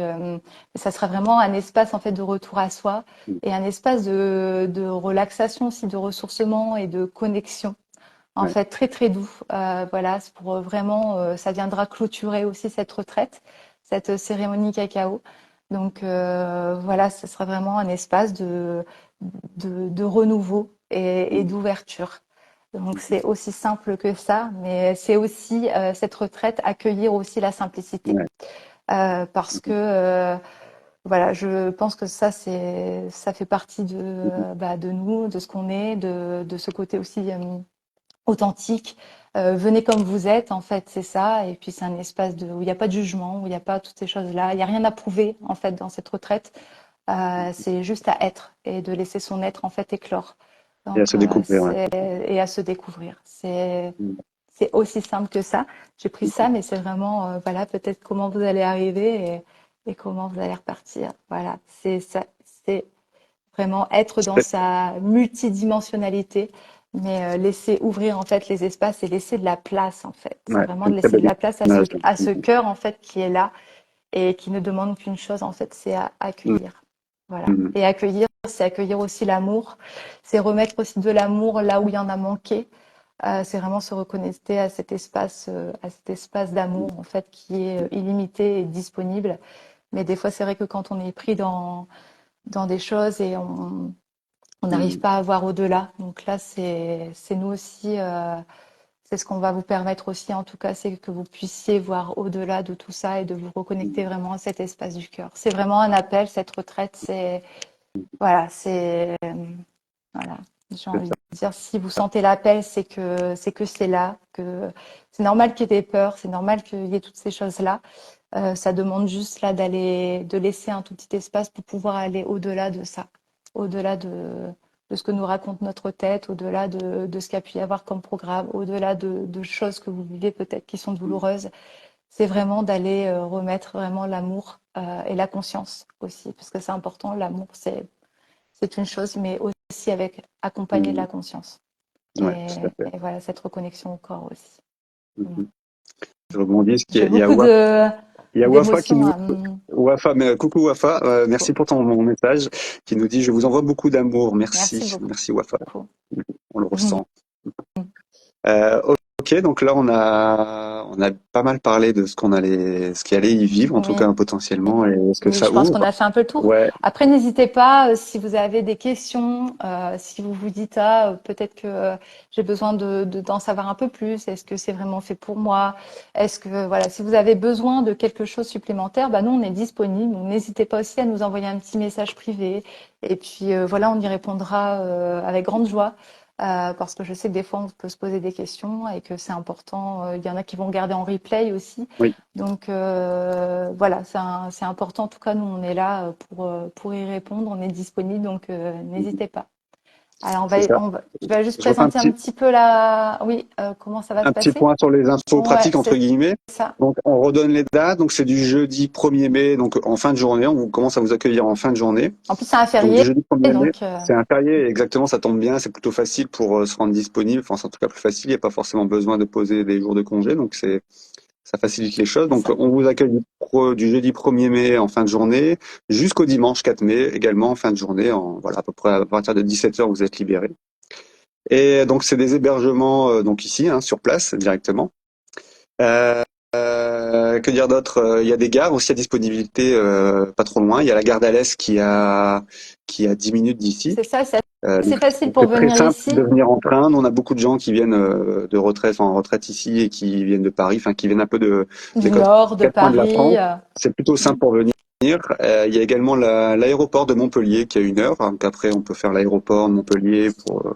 ça sera vraiment un espace en fait de retour à soi et un espace de relaxation aussi, de ressourcement et de connexion. En Ouais. fait, très doux. Voilà, c'est pour vraiment, ça viendra clôturer aussi cette retraite, cette cérémonie cacao. Donc voilà, ce sera vraiment un espace de renouveau et Mhm. d'ouverture. Donc c'est aussi simple que ça, mais c'est aussi cette retraite accueillir aussi la simplicité. Ouais. Parce que voilà, je pense que ça fait partie Mhm. de nous, de ce qu'on est, de ce côté aussi authentique. Venez comme vous êtes, en fait, c'est ça. Et puis c'est un espace où il n'y a pas de jugement, où il n'y a pas toutes ces choses-là. Il n'y a rien à prouver, en fait, dans cette retraite. C'est juste à être et de laisser son être, en fait, éclore. Et à Donc, se découvrir. Ouais. et à se découvrir. Mhm. C'est aussi simple que ça. J'ai pris ça, mais c'est vraiment, voilà, peut-être comment vous allez arriver et comment vous allez repartir. Voilà, c'est ça, c'est vraiment être dans C'est- sa multidimensionnalité, mais laisser ouvrir en fait les espaces et laisser de la place en fait. C'est Ouais, vraiment c'est de une très laisser de belle la place image. à ce cœur en fait qui est là et qui ne demande qu'une chose en fait, c'est à Mhm. accueillir. Voilà. Mhm. Et accueillir, c'est accueillir aussi l'amour, c'est remettre aussi de l'amour là où il y en a manqué. C'est vraiment se reconnecter à cet espace d'amour en fait qui est illimité et disponible. Mais des fois, c'est vrai que quand on est pris dans des choses et on n'arrive Mhm. pas à voir au-delà. Donc là, c'est nous aussi, c'est ce qu'on va vous permettre aussi, en tout cas, c'est que vous puissiez voir au-delà de tout ça et de vous reconnecter vraiment à cet espace du cœur. C'est vraiment un appel, cette retraite, voilà, voilà. J'ai C'est envie ça. de dire, si vous sentez l'appel, c'est que c'est là, que c'est normal qu'il y ait des peurs, c'est normal qu'il y ait toutes ces choses-là. Ça demande juste là de laisser un tout petit espace pour pouvoir aller au-delà de ça, au-delà de ce que nous raconte notre tête, au-delà de ce qu'il y a pu y avoir comme programme, au-delà de choses que vous vivez peut-être qui sont douloureuses. C'est vraiment d'aller remettre vraiment l'amour et la conscience aussi, parce que c'est important. L'amour, c'est une chose, mais aussi avec accompagné de Mhm. la conscience. Ouais, tout à fait. Et voilà, cette reconnexion au corps aussi. Voilà. Mhm. Je rebondis, parce J'ai qu'il y a beaucoup il y a Wafa qui d'émotions nous, à. Wafa, mais coucou Wafa, merci pour ton message, qui nous dit, je vous envoie beaucoup d'amour, Merci merci, beaucoup. merci Wafa, on le ressent. Euh, ok, donc là on a pas mal parlé de ce qui allait y vivre, en tout Oui. cas potentiellement, et ce que Oui, ça je pense qu'on ouvre. a fait un peu le tour. Ouais, Après, n'hésitez pas, si vous avez des questions, si vous vous dites, ah, peut-être que j'ai besoin d'en savoir un peu plus. Est-ce que c'est vraiment fait pour moi? Est-ce que, voilà, si vous avez besoin de quelque chose supplémentaire, bah, nous, on est disponible. Donc, n'hésitez pas aussi à nous envoyer un petit message privé. Et puis, voilà, on y répondra avec grande joie. Parce que je sais que des fois, on peut se poser des questions et que c'est important. Il y en a qui vont regarder en replay aussi. oui, Donc voilà, c'est important. En tout cas, nous, on est là pour y répondre. On est disponible, donc n'hésitez pas. Alors, c'est ça. je vais juste Je refais présenter un petit peu oui, comment ça va se un petit passer. point sur les infos Ouais, pratiques entre c'est guillemets. ça. Donc on redonne les dates. Donc c'est du jeudi 1er mai, donc en fin de journée. On commence à vous accueillir en fin de journée. En plus, c'est un Donc du férié, jeudi 1er mai, donc c'est un férié, exactement, ça tombe bien, c'est plutôt facile pour se rendre disponible. Enfin, c'est en tout cas plus facile. Il n'y a pas forcément besoin de poser des jours de congé, donc ça facilite les choses. c'est Donc ça. on vous accueille du jeudi 1er mai en fin de journée jusqu'au dimanche 4 mai également en fin de journée. Voilà, à peu près à partir de 17h vous êtes libérés. Et donc c'est des hébergements donc ici sur place directement. Euh, que dire d'autre? Il y a des gares aussi à disponibilité pas trop loin. Il y a la gare d'Alès qui a 10 minutes d'ici. C'est ça, c'est assez Donc facile pour c'est très venir simple de ici. venir en train. On a beaucoup de gens qui viennent de retraite, en retraite ici et qui viennent de Paris, enfin qui viennent un peu des Du nord, de quatre coins de la Paris. France. C'est plutôt Mm. simple pour venir. Il y a également l'aéroport de Montpellier qui a 1 heure. Donc après, on peut faire l'aéroport de Montpellier pour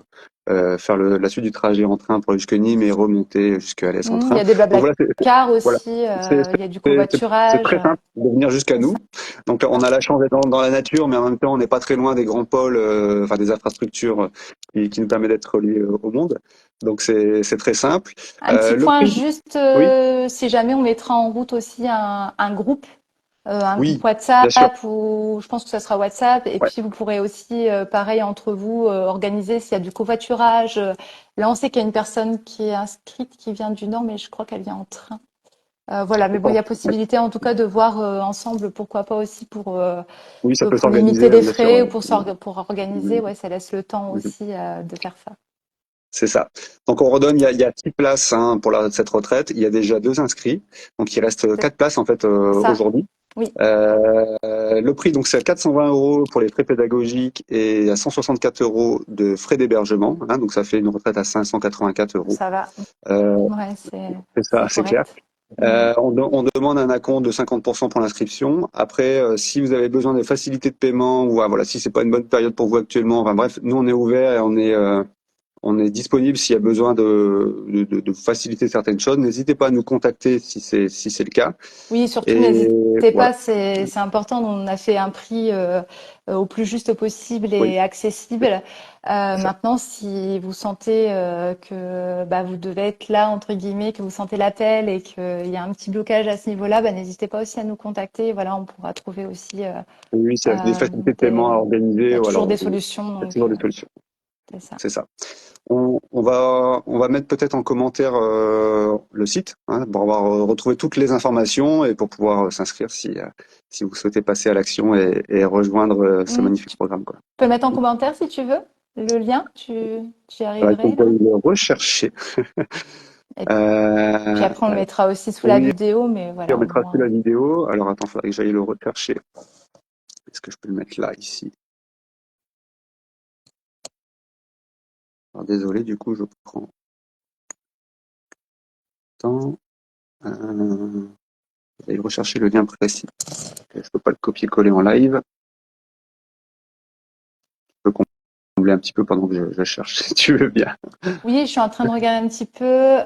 faire la suite du trajet en train pour aller jusque Nîmes et remonter jusqu'à Alès en Il y train. a des Donc blabla voilà, cars voilà. aussi. C'est Il y a du c'est covoiturage. très simple de venir jusqu'à C'est nous. ça. Donc on a la chance d'être dans la nature, mais en même temps on n'est pas très loin des grands pôles, enfin des infrastructures qui nous permettent d'être reliés au monde. Donc c'est très simple. Un petit Le point prix, juste, oui, si jamais on mettra en route aussi un groupe oui, bien sûr. WhatsApp ou je pense que ça sera WhatsApp. Et Ouais, puis vous pourrez aussi, pareil entre vous, organiser s'il y a du covoiturage. Là, on sait qu'il y a une personne qui est inscrite qui vient du Nord, mais je crois qu'elle vient en train. Voilà, mais bon, il y a ouais. possibilité en tout cas de voir ensemble, pourquoi pas aussi Oui, ça peut pour limiter s'organiser, les bien sûr. frais ou pour organiser. Ouais, ça laisse le temps Mhm. aussi de faire ça. C'est ça. Donc on redonne, il y a 6 places pour cette retraite. Il y a déjà 2 inscrits. Donc il reste C'est 4 places en fait ça. aujourd'hui. Oui, Le prix, donc, c'est à 420 euros pour les frais pédagogiques et à 164 euros de frais d'hébergement. Donc, ça fait une retraite à 584 euros. ça va. Euh, Ouais, c'est ça, c'est c'est clair. correct. Mm. On demande un acompte de 50% pour l'inscription. Après, si vous avez besoin de facilités de paiement ou voilà, si c'est pas une bonne période pour vous actuellement, enfin bref, nous on est ouvert et on est disponible s'il y a besoin de faciliter certaines choses. N'hésitez pas à nous contacter si c'est le cas. Oui, surtout Et n'hésitez voilà. pas, c'est important. On a fait un prix au plus juste possible Oui, et accessible. c'est ça. Maintenant, si vous sentez que bah, vous devez être là entre guillemets, que vous sentez l'appel et qu'il y a un petit blocage à ce niveau-là, bah, n'hésitez pas aussi à nous contacter. Voilà, on pourra trouver aussi Oui, s'il y a des facilités de paiement à il y organiser, a voilà, toujours des solutions, il y a donc toujours des solutions. c'est ça. C'est ça. On va mettre peut-être en commentaire le site pour avoir retrouvé toutes les informations et pour pouvoir s'inscrire si vous souhaitez passer à l'action et rejoindre ce magnifique Tu programme, quoi. peux le mettre en commentaire si tu veux, le lien, tu y Alors, il faut arriverais que là. j'aille le rechercher. Et puis Euh, après, on le mettra aussi sous la oui, vidéo, mais on voilà, au mettra sous la moins. vidéo. Alors attends, il faudrait que j'aille le rechercher. Est-ce que je peux le mettre là, ici? Alors, désolé, du coup, je prends temps. J'aille rechercher le lien précis. Je peux pas le copier-coller en live. Je peux combler un petit peu pendant que je cherche, si tu veux bien. Oui, je suis en train de regarder un petit peu.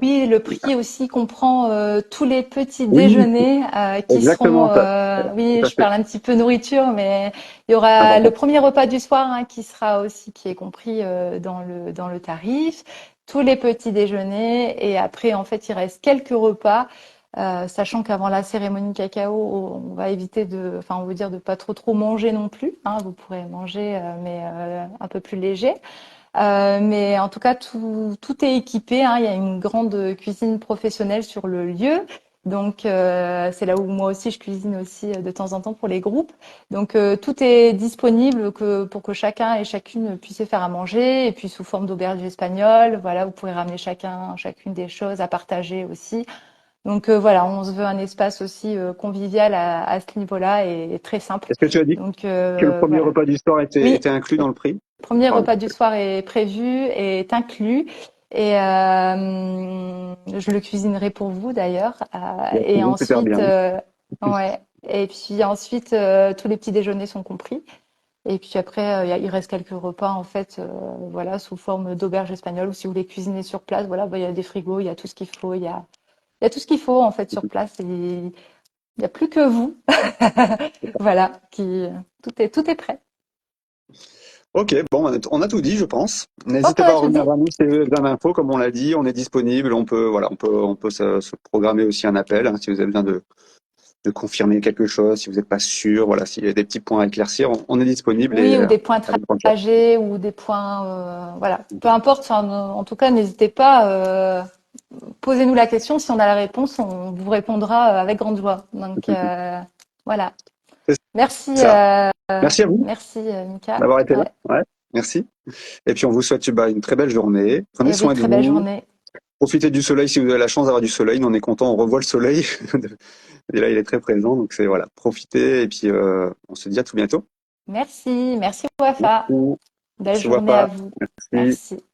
Oui, le prix aussi comprend tous les petits Oui, déjeuners qui seront. exactement ça. Oui, Tout à je fait. parle un petit peu nourriture, mais il y aura le Important. premier repas du soir qui sera aussi qui est compris dans le tarif. Tous les petits déjeuners et après en fait il reste quelques repas. Sachant qu'avant la cérémonie cacao, on va éviter enfin on veut dire de pas trop manger non plus. Vous pourrez manger, mais un peu plus léger. Mais en tout cas, tout est équipé. Il y a une grande cuisine professionnelle sur le lieu. Donc c'est là où moi aussi je cuisine aussi de temps en temps pour les groupes. Donc tout est disponible pour que chacun et chacune puisse se faire à manger et puis sous forme d'auberge espagnole. Voilà, vous pouvez ramener chacune des choses à partager aussi. Donc voilà, on se veut un espace aussi convivial à ce niveau-là et très simple. Est-ce que tu as dit Donc que le premier voilà. repas du soir Oui, était inclus le dans le prix? premier Pardon. repas du soir est prévu, est inclus et je le cuisinerai pour vous d'ailleurs. Et Merci, super ensuite, bien. ouais. Et puis ensuite, tous les petits déjeuners sont compris. Et puis après, il reste quelques repas en fait, voilà, sous forme d'auberge espagnole ou si vous voulez cuisiner sur place, voilà, bah, il y a des frigos, il y a tout ce qu'il faut, il y a tout ce qu'il faut en fait sur place et il n'y a plus que vous, voilà, tout est prêt. Ok, bon, on a tout dit, je pense. Je pense N'hésitez qu'on pas a à tout revenir dit. vers nous si vous avez besoin d'infos, comme on l'a dit, on est disponible, on peut se programmer aussi un appel hein, si vous avez besoin de confirmer quelque chose, si vous n'êtes pas sûr, voilà, s'il y a des petits points à éclircir, on est disponible et Oui, ou des points avec grand cœur. trajets, ou des points, voilà. Peu importe. Enfin, en tout cas, n'hésitez pas. Posez-nous la question. Si on a la réponse, on vous répondra avec grande joie. Donc voilà. C'est Merci, ça. Merci à vous merci Mika. d'avoir été là. Ouais. Ouais, merci. Et puis on vous souhaite bah, une très belle journée. Prenez Et oui, soin de très belle vous. journée. Profitez du soleil si vous avez la chance d'avoir du soleil. Nous, on est content, on revoit le soleil. Et là, il est très présent. Donc, c'est voilà, profitez. Et puis, on se dit à tout bientôt. Merci, merci Wafa. Merci. Belle Merci, journée à Wafa. vous. Merci. Merci.